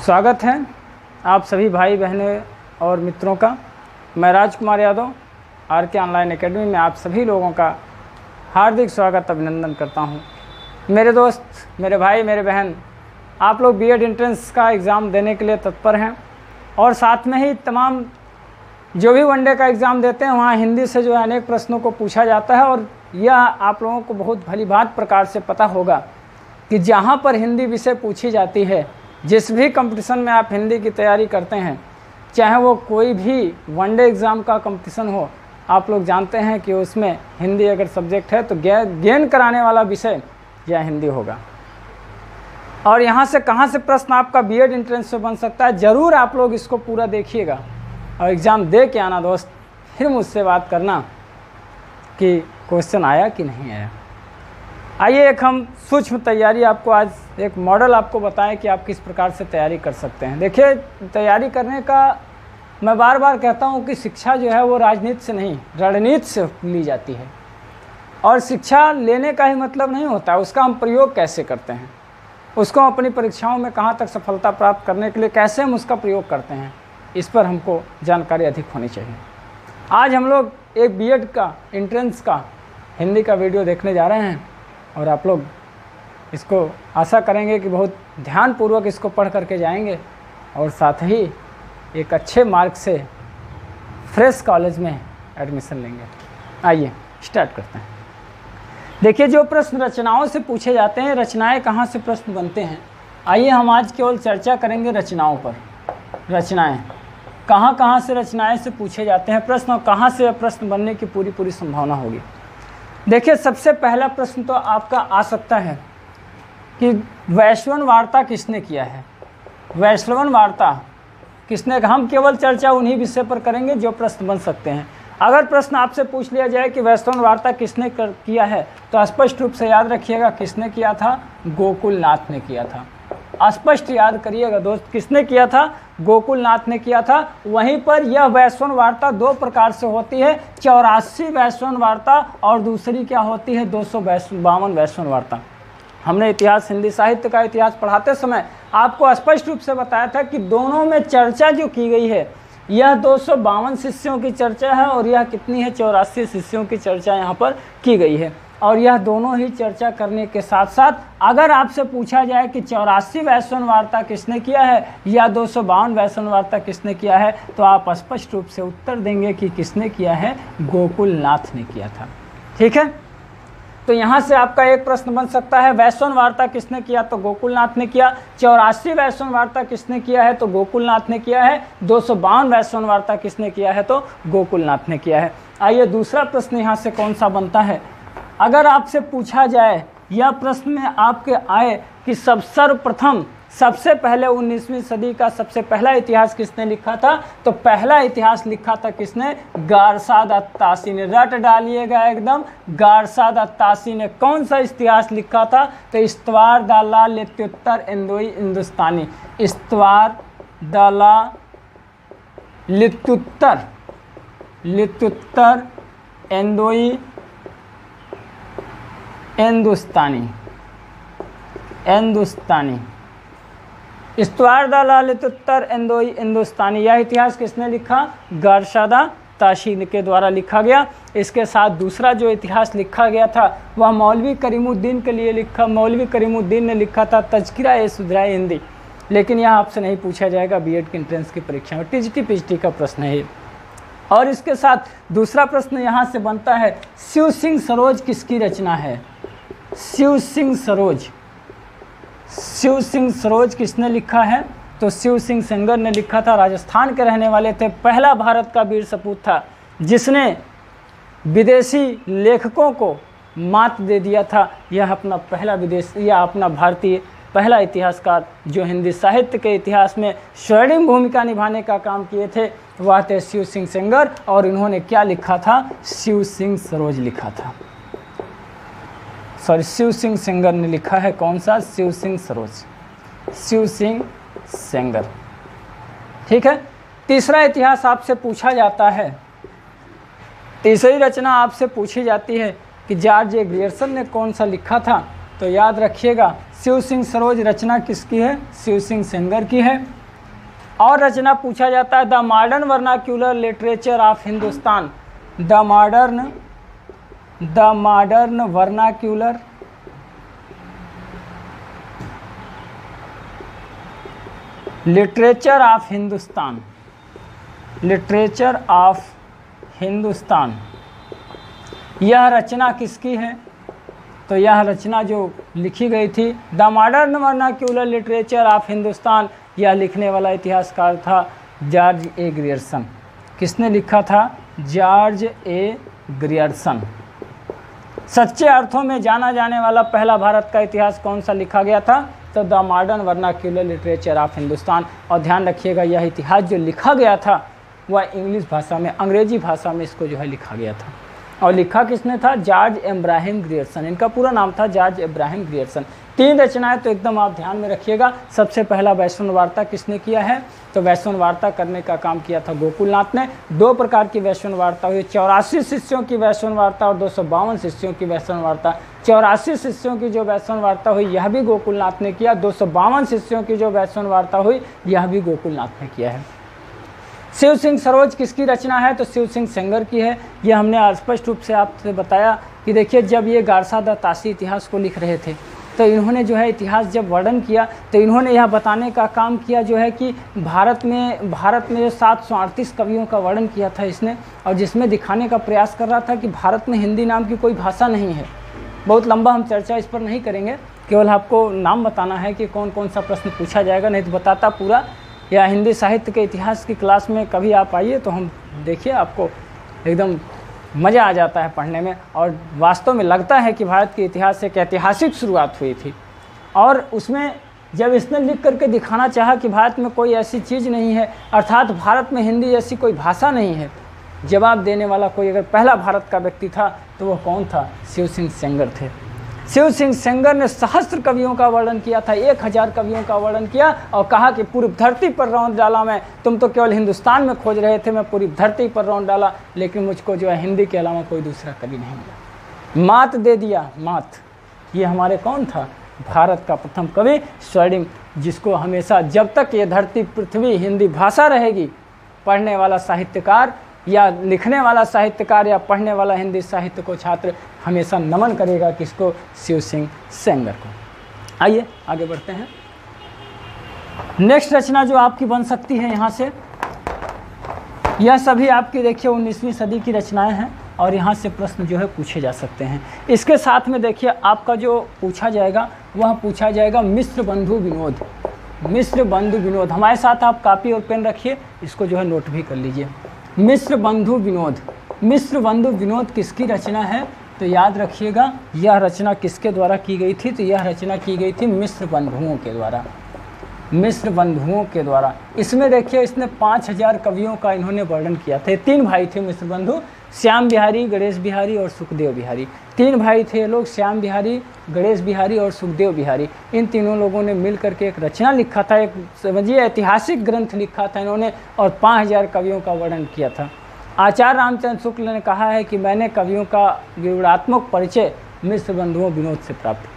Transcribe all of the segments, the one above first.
स्वागत है आप सभी भाई बहनें और मित्रों का। मैं राजकुमार यादव आर के ऑनलाइन एकेडमी में आप सभी लोगों का हार्दिक स्वागत अभिनंदन करता हूं। मेरे दोस्त, मेरे भाई, मेरे बहन, आप लोग बीएड एंट्रेंस का एग्ज़ाम देने के लिए तत्पर हैं और साथ में ही तमाम जो भी वनडे का एग्ज़ाम देते हैं वहाँ हिंदी से जो है अनेक प्रश्नों को पूछा जाता है। और यह आप लोगों को बहुत भलीभांति प्रकार से पता होगा कि जहाँ पर हिंदी विषय पूछी जाती है, जिस भी कंपटीशन में आप हिंदी की तैयारी करते हैं, चाहे वो कोई भी वनडे एग्ज़ाम का कंपटीशन हो, आप लोग जानते हैं कि उसमें हिंदी अगर सब्जेक्ट है तो गेन कराने वाला विषय यह हिंदी होगा। और यहाँ से कहाँ से प्रश्न आपका बीएड एंट्रेंस से बन सकता है, ज़रूर आप लोग इसको पूरा देखिएगा और एग्ज़ाम दे के आना दोस्त, फिर मुझसे बात करना कि क्वेश्चन आया कि नहीं आया। आइए एक हम सूक्ष्म तैयारी आपको आज एक मॉडल आपको बताएं कि आप किस प्रकार से तैयारी कर सकते हैं। देखिए, तैयारी करने का मैं बार बार कहता हूं कि शिक्षा जो है वो राजनीति से नहीं, रणनीति से ली जाती है। और शिक्षा लेने का ही मतलब नहीं होता, उसका हम प्रयोग कैसे करते हैं, उसको अपनी परीक्षाओं में कहाँ तक सफलता प्राप्त करने के लिए कैसे हम उसका प्रयोग करते हैं, इस पर हमको जानकारी अधिक होनी चाहिए। आज हम लोग एक बीएड का एंट्रेंस का हिंदी का वीडियो देखने जा रहे हैं और आप लोग इसको आशा करेंगे कि बहुत ध्यानपूर्वक इसको पढ़ करके जाएंगे और साथ ही एक अच्छे मार्क से फ्रेश कॉलेज में एडमिशन लेंगे। आइए स्टार्ट करते हैं। देखिए, जो प्रश्न रचनाओं से पूछे जाते हैं, रचनाएं कहाँ से प्रश्न बनते हैं, आइए हम आज केवल चर्चा करेंगे रचनाओं पर। रचनाएं कहाँ से रचनाएं से पूछे जाते हैं प्रश्न और कहाँ से प्रश्न बनने की पूरी संभावना होगी। देखिए, सबसे पहला प्रश्न तो आपका आ सकता है कि वैश्वन वार्ता किसने किया है। वैश्वन वार्ता किसने, हम केवल चर्चा उन्हीं विषय पर करेंगे जो प्रश्न बन सकते हैं। अगर प्रश्न आपसे पूछ लिया जाए कि वैश्वन वार्ता किसने किया है, तो स्पष्ट रूप से याद रखिएगा किसने किया था, गोकुलनाथ ने किया था। स्पष्ट याद करिएगा दोस्त, किसने किया था, गोकुलनाथ ने किया था। वहीं पर यह वैश्वन वार्ता दो प्रकार से होती है, 84 वैश्वन वार्ता और दूसरी क्या होती है, 252 वैश्वन वार्ता। हमने इतिहास, हिंदी साहित्य का इतिहास पढ़ाते समय आपको स्पष्ट रूप से बताया था कि दोनों में चर्चा जो की गई है यह 252 शिष्यों की चर्चा है और यह कितनी है, 84 शिष्यों की चर्चा यहाँ पर की गई है। और यह दोनों ही चर्चा करने के साथ साथ अगर आपसे पूछा जाए कि 84 वैश्वन वार्ता किसने किया है या 252 वैश्वन वार्ता किसने किया है, तो आप स्पष्ट रूप से उत्तर देंगे कि किसने किया है, गोकुलनाथ ने किया था। ठीक है, तो यहाँ से आपका एक प्रश्न बन सकता है, वैश्वन वार्ता किसने किया, तो गोकुलनाथ ने किया। 84 वैश्वन वार्ता किसने किया है, तो गोकुलनाथ ने किया है। 252 वैश्वन वार्ता किसने किया है, तो गोकुलनाथ ने किया है। आइए दूसरा प्रश्न यहाँ से कौन सा बनता है। अगर आपसे पूछा जाए, यह प्रश्न में आपके आए कि सर्वप्रथम सबसे पहले 19वीं सदी का सबसे पहला इतिहास किसने लिखा था, तो पहला इतिहास लिखा था किसने, गारसाद अत्तासी ने। रट डालिएगा एकदम, गारसाद अत्तासी ने कौन सा इतिहास लिखा था, तो इस्तवार दाला लित्युत्तर इंदोई हिंदुस्तानी। इस्तवार दाला लित्युत्तर इंदोई हिंदुस्तानी। इस्तवार दाला लित्युत्तर इंदोई हिंदुस्तानी, यह इतिहास किसने लिखा, गारसादा ताशी के द्वारा लिखा गया। इसके साथ दूसरा जो इतिहास लिखा गया था वह मौलवी करीमुद्दीन के लिए लिखा, मौलवी करीमुद्दीन ने लिखा था तज़किरा-ए-सुधराए हिंदी। लेकिन यह आपसे नहीं पूछा जाएगा बीएड की एंट्रेंस की परीक्षा में, टीजीटी पीजीटी का प्रश्न है। और इसके साथ दूसरा प्रश्न यहाँ से बनता है, शिव सिंह सरोज किसकी रचना है। शिव सिंह सरोज किसने लिखा है, तो शिव सिंह सेंगर ने लिखा था। राजस्थान के रहने वाले थे, पहला भारत का वीर सपूत था जिसने विदेशी लेखकों को मात दे दिया था। यह अपना अपना भारतीय पहला इतिहासकार जो हिंदी साहित्य के इतिहास में स्वर्णिम भूमिका निभाने का काम किए थे, वह थे शिव सिंह सेंगर। और इन्होंने क्या लिखा था, शिव सिंह सरोज लिखा था। शिव सिंह सेंगर ने लिखा है, कौन सा, शिव सिंह सरोज, शिव सिंह सेंगर। ठीक है, तीसरा इतिहास आपसे पूछा जाता है, तीसरी रचना आपसे पूछी जाती है कि जॉर्ज ग्रियर्सन ने कौन सा लिखा था, तो याद रखिएगा शिव सिंह सरोज रचना किसकी है, शिव सिंह सेंगर की है। और रचना पूछा जाता है the modern vernacular literature of Hindustan, the modern vernacular literature of Hindustan, literature of Hindustan, यह रचना किसकी है? तो यह रचना जो लिखी गई थी the modern vernacular literature of Hindustan, यह लिखने वाला इतिहासकार था जॉर्ज ए ग्रियर्सन। किसने लिखा था? George A Grierson. सच्चे अर्थों में जाना जाने वाला पहला भारत का इतिहास कौन सा लिखा गया था? तो the modern vernacular literature of Hindustan. और ध्यान रखिएगा यह इतिहास जो लिखा गया था वह इंग्लिश भाषा में, अंग्रेजी भाषा में इसको जो है लिखा गया था। और लिखा किसने था? George Ibrahim Grierson. इनका पूरा नाम था जॉर्ज इब्राहिम ग्रियर्सन। 3 रचनाएं तो एकदम आप ध्यान में रखिएगा। सबसे पहला वैष्णव वार्ता किसने किया है? तो वैष्णव वार्ता करने का काम किया था गोकुलनाथ ने। 2 प्रकार की वैष्णव वार्ता हुई, 84 शिष्यों की वैष्णव वार्ता और 252 शिष्यों की वैष्णव वार्ता। 84 शिष्यों की जो वैष्णव वार्ता हुई यह भी गोकुलनाथ ने किया। 252 शिष्यों की जो वैष्णव वार्ता हुई यह भी गोकुलनाथ ने किया है। शिव सिंह सरोज किसकी रचना है? तो शिव सिंह सेंगर की है। ये हमने स्पष्ट रूप से आपसे बताया कि देखिए जब ये गारसा द ताशी इतिहास को लिख रहे थे तो इन्होंने जो है इतिहास जब वर्णन किया तो इन्होंने यह बताने का काम किया जो है कि भारत में जो 738 कवियों का वर्णन किया था इसने, और जिसमें दिखाने का प्रयास कर रहा था कि भारत में हिंदी नाम की कोई भाषा नहीं है। बहुत लंबा हम चर्चा इस पर नहीं करेंगे, केवल आपको नाम बताना है कि कौन कौन सा प्रश्न पूछा जाएगा, नहीं तो बताता पूरा। या हिंदी साहित्य के इतिहास की क्लास में कभी आप आइए तो हम देखिए आपको एकदम मज़ा आ जाता है पढ़ने में, और वास्तव में लगता है कि भारत के इतिहास से एक ऐतिहासिक शुरुआत हुई थी। और उसमें जब इसने लिख करके दिखाना चाहा कि भारत में कोई ऐसी चीज़ नहीं है, अर्थात भारत में हिंदी जैसी कोई भाषा नहीं है, जवाब देने वाला कोई अगर पहला भारत का व्यक्ति था तो वह कौन था? शिव सिंह सेंगर थे। शिव सिंह सेंगर ने सहस्त्र कवियों का वर्णन किया था, 1000 कवियों का वर्णन किया और कहा कि पूरी धरती पर रौंद डाला मैं, तुम तो केवल हिंदुस्तान में खोज रहे थे, मैं पूरी धरती पर रौंद डाला, लेकिन मुझको जो है हिंदी के अलावा कोई दूसरा कवि नहीं मिला। मात दे दिया, मात। ये हमारे कौन था? भारत का प्रथम कवि स्वर्णिम, जिसको हमेशा जब तक ये धरती पृथ्वी हिंदी भाषा रहेगी, पढ़ने वाला साहित्यकार या लिखने वाला साहित्यकार या पढ़ने वाला हिंदी साहित्य को छात्र हमेशा नमन करेगा। किसको? शिव सिंह सेंगर को। आइए आगे बढ़ते हैं। नेक्स्ट रचना जो आपकी बन सकती है यहाँ से, यह सभी आपकी देखिए 19वीं सदी की रचनाएं हैं और यहाँ से प्रश्न जो है पूछे जा सकते हैं। इसके साथ में देखिए आपका जो पूछा जाएगा वह पूछा जाएगा मिस्र बंधु विनोद। मिस्र बंधु विनोद, हमारे साथ आप कापी और पेन रखिए, इसको जो है नोट भी कर लीजिए। मिस्र बंधु विनोद, मिस्र बंधु विनोद किसकी रचना है? तो याद रखिएगा यह रचना किसके द्वारा की गई थी? तो यह रचना की गई थी मिस्र बंधुओं के द्वारा, मिस्र बंधुओं के द्वारा। इसमें देखिए इसने 5000 कवियों का इन्होंने वर्णन किया था। 3 भाई थे मिस्र बंधु, श्याम बिहारी, गणेश बिहारी और सुखदेव बिहारी। 3 भाई थे ये लोग, श्याम बिहारी, गणेश बिहारी और सुखदेव बिहारी। इन तीनों लोगों ने मिल करके एक रचना लिखा था, एक समझिए ऐतिहासिक ग्रंथ लिखा था इन्होंने, और 5000 कवियों का वर्णन किया था। आचार्य रामचंद्र शुक्ल ने कहा है कि मैंने कवियों का विवरणात्मक परिचय मिस्र बंधुओं विनोद से प्राप्त।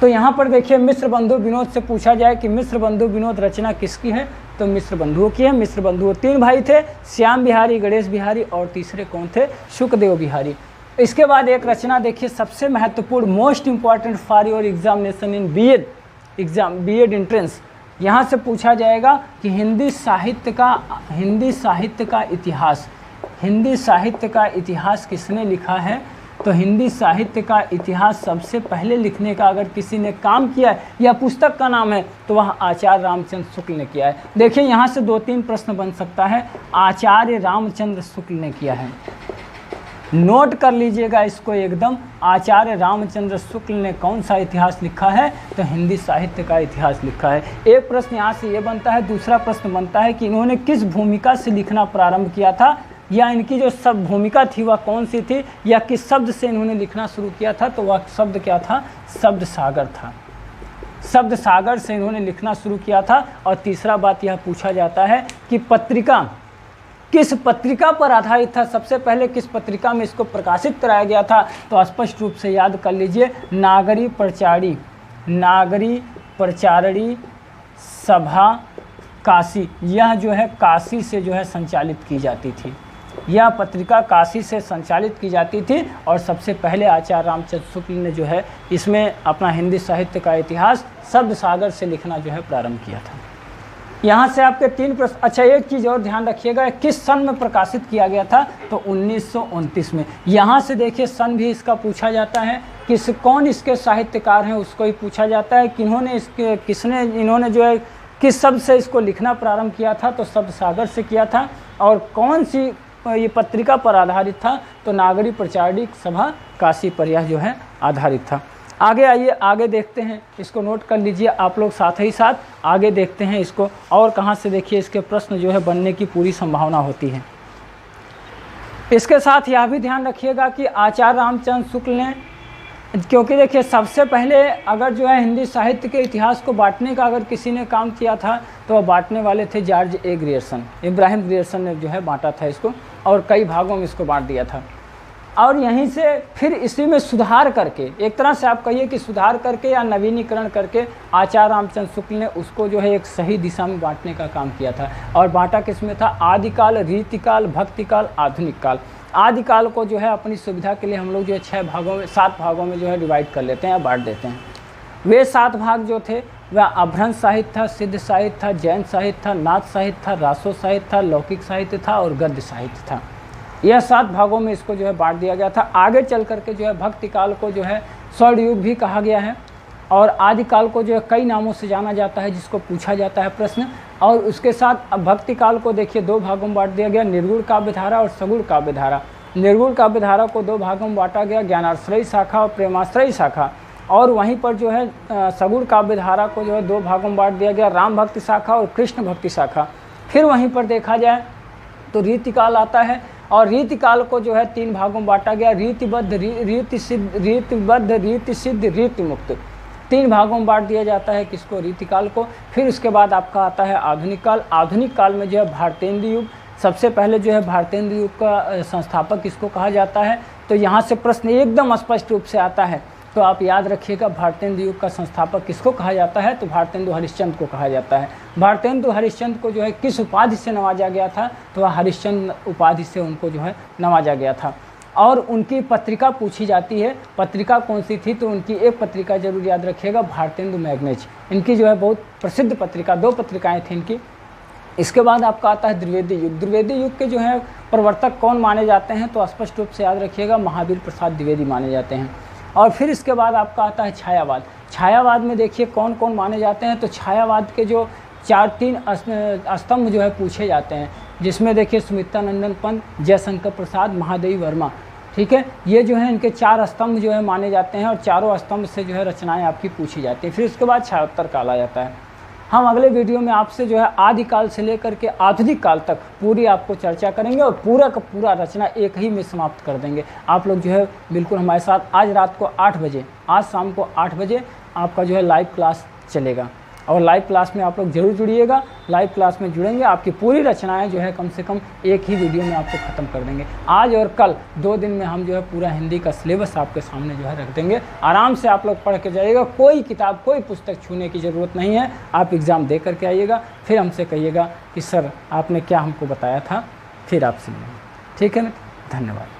तो यहाँ पर देखिए मिस्र बंधु विनोद से पूछा जाए कि मिस्र बंधु विनोद रचना किसकी है? तो मिस्र बंधुओं की है। मिस्र बंधुओं 3 भाई थे, श्याम बिहारी, गणेश बिहारी और तीसरे कौन थे? सुखदेव बिहारी। इसके बाद एक रचना देखिए सबसे महत्वपूर्ण, most important for your examination in BEd BEd entrance. यहाँ से पूछा जाएगा कि हिंदी साहित्य का इतिहास, हिंदी साहित्य का इतिहास किसने लिखा है? तो हिंदी साहित्य का इतिहास सबसे पहले लिखने का अगर किसी ने काम किया है या पुस्तक का नाम है तो वह आचार्य रामचंद्र शुक्ल ने किया है। देखिए यहाँ से 2-3 प्रश्न बन सकता है। आचार्य रामचंद्र शुक्ल ने किया है, नोट कर लीजिएगा इसको एकदम। आचार्य रामचंद्र शुक्ल ने कौन सा इतिहास लिखा है? तो हिंदी साहित्य का इतिहास लिखा है। एक प्रश्न यहाँ से ये बनता है। दूसरा प्रश्न बनता है कि इन्होंने किस भूमिका से लिखना प्रारंभ किया था, या इनकी जो सब भूमिका थी वह कौन सी थी, या किस शब्द से इन्होंने लिखना शुरू किया था? तो वह शब्द क्या था? शब्द सागर था। शब्द सागर से इन्होंने लिखना शुरू किया था। और तीसरा बात यह पूछा जाता है कि पत्रिका किस पत्रिका पर आधारित था, सबसे पहले किस पत्रिका में इसको प्रकाशित कराया गया था? तो स्पष्ट रूप से याद कर लीजिए, नागरी प्रचारणी सभा काशी, यह जो है काशी से जो है संचालित की जाती थी। यह पत्रिका काशी से संचालित की जाती थी और सबसे पहले आचार्य रामचंद्र शुक्ल ने जो है इसमें अपना हिंदी साहित्य का इतिहास शब्द सागर से लिखना जो है प्रारंभ किया था। यहाँ से आपके 3 प्रश्न। अच्छा, एक चीज़ और ध्यान रखिएगा, किस सन में प्रकाशित किया गया था? तो 1929 में। यहाँ से देखिए सन भी इसका पूछा जाता है, कौन इसके साहित्यकार हैं उसको ही पूछा जाता है, इन्होंने जो है किस शब्द से इसको लिखना प्रारंभ किया था? तो शब्द सागर से किया था। और कौन सी ये पत्रिका पर आधारित था? तो नागरी प्रचारिक सभा काशी पर यह जो है आधारित था। आगे आइए, आगे देखते हैं, इसको नोट कर लीजिए आप लोग, साथ ही साथ आगे देखते हैं इसको और कहाँ से देखिए इसके प्रश्न जो है बनने की पूरी संभावना होती है। इसके साथ यह भी ध्यान रखिएगा कि आचार्य रामचंद्र शुक्ल ने, क्योंकि देखिए सबसे पहले अगर जो है हिंदी साहित्य के इतिहास को बांटने का अगर किसी ने काम किया था तो वह बांटने वाले थे George A Grierson. Ibrahim Grierson ने जो है बांटा था इसको और कई भागों में इसको बांट दिया था। और यहीं से फिर इसी में सुधार करके, एक तरह से आप कहिए कि सुधार करके या नवीनीकरण करके आचार्य रामचंद्र शुक्ल ने उसको जो है एक सही दिशा में बांटने का काम किया था। और बांटा किसमें था? आदिकाल, रीतिकाल, भक्तिकाल, आधुनिक काल। आदिकाल को जो है अपनी सुविधा के लिए हम लोग जो है 7 भागों में जो है डिवाइड कर लेते हैं या बांट देते हैं। वे 7 भाग जो थे वह अभ्रंश साहित्य था, सिद्ध साहित्य था, जैन साहित्य था, नाथ साहित्य था, रासो साहित्य था, लौकिक साहित्य था और गद्य साहित्य था। यह 7 भागों में इसको जो है बांट दिया गया था। आगे चल करके जो है भक्ति काल को जो है स्वर्ण युग भी कहा गया है और आदिकाल को जो है कई नामों से जाना जाता है जिसको पूछा जाता है प्रश्न। और उसके साथ अब भक्ति काल को देखिए 2 भागों में बांट दिया गया, निर्गुण काव्य धारा और सगुण काव्य धारा। निर्गुण काव्य धारा को 2 भागों में बांटा गया, ज्ञानाश्रयी शाखा और प्रेमाश्रयी शाखा। और वहीं पर जो है सगुण काव्य धारा को जो है 2 भागों में बांट दिया गया, राम भक्ति शाखा और कृष्ण भक्ति शाखा। फिर वहीं पर देखा जाए तो रीतिकाल आता है और रीतिकाल को जो है 3 भागों में बांटा गया, रीतिबद्ध, रीति सिद्ध, रीति मुक्त। 3 भागों में बांट दिया जाता है किसको? रीतिकाल को। फिर उसके बाद आपका आता है आधुनिक काल। आधुनिक काल में जो है भारतेंदु युग, सबसे पहले जो है भारतेंदु युग का संस्थापक किसको कहा जाता है? तो यहाँ से प्रश्न एकदम स्पष्ट रूप से आता है, तो आप याद रखिएगा भारतेंदु युग का संस्थापक किसको कहा जाता है? तो भारतेंदु हरिश्चंद्र को कहा जाता है। भारतेंदु हरिश्चंद्र को जो है किस उपाधि से नवाजा गया था? तो वह हरिश्चंद्र उपाधि से उनको जो है नवाजा गया था। और उनकी पत्रिका पूछी जाती है, पत्रिका कौन सी थी? तो उनकी एक पत्रिका जरूर याद रखिएगा, भारतेंदु मैगनेज। इनकी जो है बहुत प्रसिद्ध पत्रिका, 2 पत्रिकाएँ थी इनकी। इसके बाद आपका आता है द्विवेदी युग। द्विवेदी युग के जो है प्रवर्तक कौन माने जाते हैं? तो स्पष्ट रूप से याद रखिएगा, महावीर प्रसाद द्विवेदी माने जाते हैं। और फिर इसके बाद आपका आता है छायावाद। छायावाद में देखिए कौन कौन माने जाते हैं? तो छायावाद के जो 4-3 स्तंभ जो है पूछे जाते हैं, जिसमें देखिए सुमित्रानंदन पंत, जयशंकर प्रसाद, महादेवी वर्मा। ठीक है, ये जो है इनके 4 स्तंभ जो है माने जाते हैं और चारों स्तंभ से जो है रचनाएं आपकी पूछी जाती हैं। फिर उसके बाद छायोत्तर काल आ जाता है। हम अगले वीडियो में आपसे जो है आदिकाल से लेकर के आधुनिक काल तक पूरी आपको चर्चा करेंगे और पूरा का पूरा रचना एक ही में समाप्त कर देंगे। आप लोग जो है बिल्कुल हमारे साथ आज रात को 8 बजे, आज शाम को 8 बजे आपका जो है लाइव क्लास चलेगा और लाइव क्लास में आप लोग जरूर जुड़िएगा। लाइव क्लास में जुड़ेंगे, आपकी पूरी रचनाएं जो है कम से कम एक ही वीडियो में आपको ख़त्म कर देंगे। आज और कल 2 दिन में हम जो है पूरा हिंदी का सिलेबस आपके सामने जो है रख देंगे। आराम से आप लोग पढ़ के जाइएगा, कोई किताब कोई पुस्तक छूने की ज़रूरत नहीं है। आप एग्ज़ाम दे करके आइएगा, फिर हमसे कहिएगा कि सर आपने क्या हमको बताया था, फिर आपसे मिलेंगे। ठीक है ना, धन्यवाद।